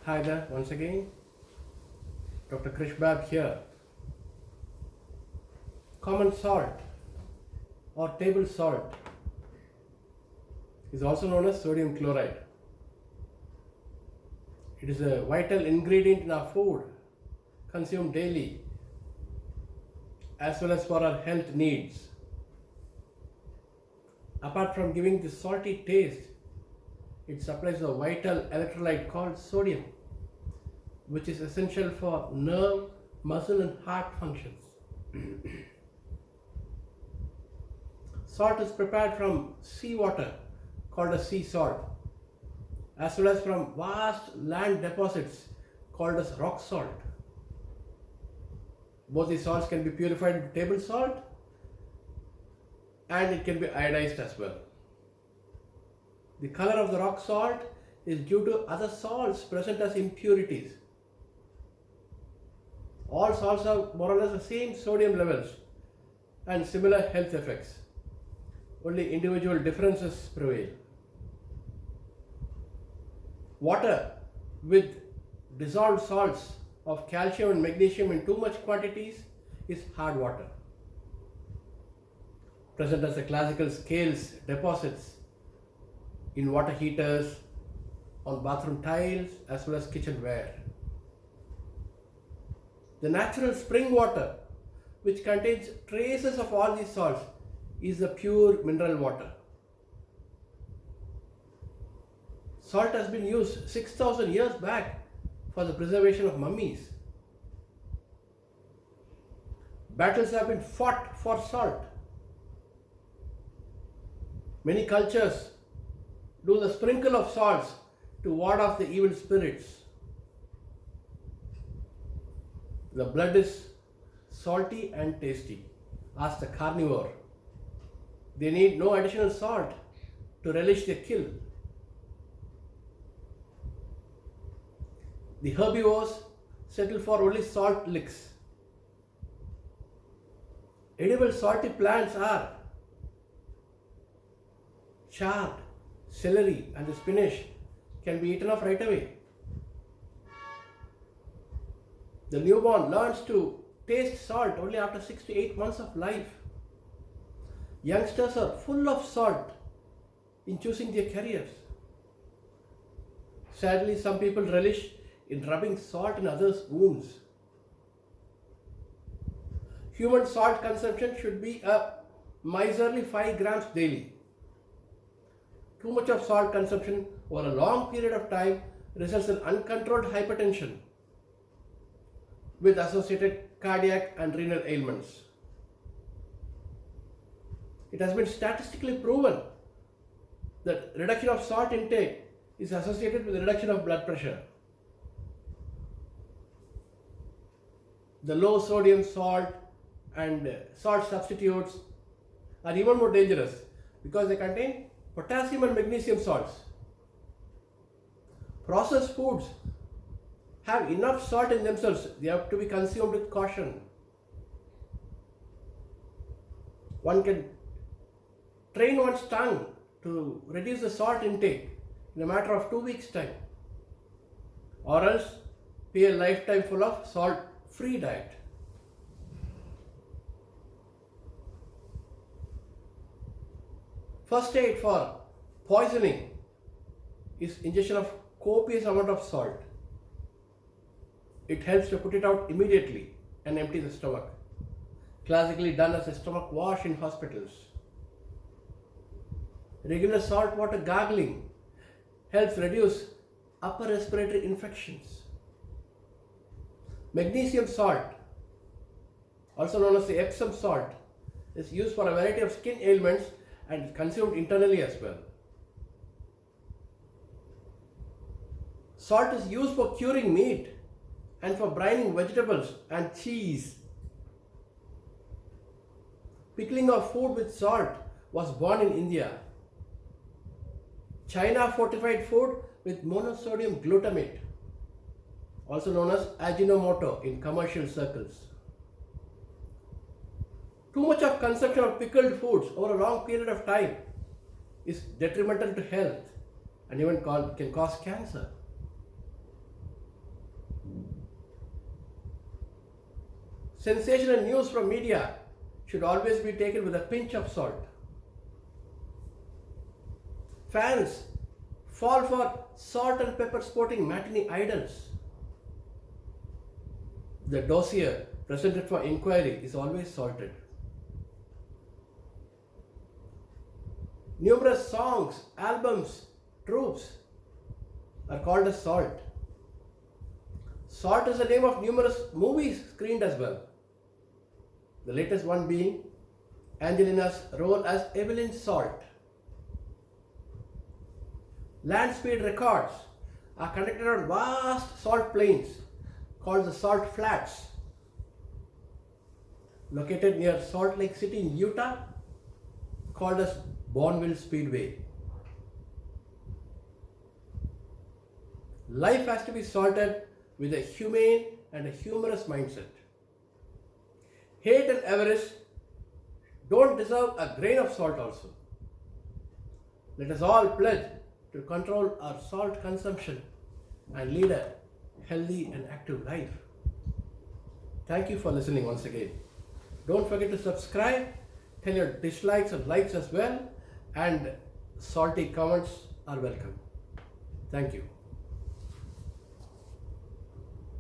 Hi there, once again, Dr. Krishbab here. Common salt or table salt is also known as sodium chloride. It is a vital ingredient in our food consumed daily as well as for our health needs. Apart from giving the salty taste, it supplies a vital electrolyte called sodium, which is essential for nerve, muscle, and heart functions. Salt is prepared from seawater called as sea salt, as well as from vast land deposits called as rock salt. Both these salts can be purified into table salt and it can be iodized as well. The color of the rock salt is due to other salts present as impurities. All salts have more or less the same sodium levels and similar health effects. Only individual differences prevail. Water with dissolved salts of calcium and magnesium in too much quantities is hard water, present as the classical scales deposits in water heaters, on bathroom tiles, as well as kitchenware. The natural spring water, which contains traces of all these salts, is the pure mineral water. Salt has been used 6,000 years back for the preservation of mummies. Battles have been fought for salt. Many cultures do the sprinkle of salts to ward off the evil spirits. The blood is salty and tasty. Ask the carnivore. They need no additional salt to relish their kill. The herbivores settle for only salt licks. Edible salty plants are chard, celery, and the spinach can be eaten off right away. The newborn learns to taste salt only after 6 to 8 months of life. Youngsters are full of salt in choosing their careers. Sadly, some people relish in rubbing salt in others' wounds. Human salt consumption should be a miserly 5 grams daily. Too much of salt consumption over a long period of time results in uncontrolled hypertension with associated cardiac and renal ailments. It has been statistically proven that reduction of salt intake is associated with reduction of blood pressure. The low sodium salt and salt substitutes are even more dangerous because they contain potassium and magnesium salts. Processed foods have enough salt in themselves. They have to be consumed with caution. One can train one's tongue to reduce the salt intake in a matter of 2 weeks' time, or else be a lifetime full of salt-free diet. First aid for poisoning is ingestion of copious amount of salt. It helps to put it out immediately and empty the stomach. Classically done as a stomach wash in hospitals. Regular salt water gargling helps reduce upper respiratory infections. Magnesium salt, also known as the Epsom salt, is used for a variety of skin ailments and consumed internally as well. Salt is used for curing meat and for brining vegetables and cheese. Pickling of food with salt was born in India. China fortified food with monosodium glutamate, also known as Ajinomoto in commercial circles. Too much of consumption of pickled foods over a long period of time is detrimental to health and even can cause cancer. Sensational news from media should always be taken with a pinch of salt. Fans fall for salt and pepper sporting matinee idols. The dossier presented for inquiry is always salted. Numerous songs, albums, troops are called as salt. Salt is the name of numerous movies screened as well. The latest one being Angelina's role as Evelyn Salt. Land speed records are conducted on vast salt plains called the Salt Flats, located near Salt Lake City in Utah, called as Bonneville Speedway. Life has to be salted with a humane and a humorous mindset. Hate and avarice don't deserve a grain of salt also. Let us all pledge to control our salt consumption and lead a healthy and active life. Thank you for listening once again. Don't forget to subscribe, tell your dislikes and likes as well, and salty comments are welcome. Thank you.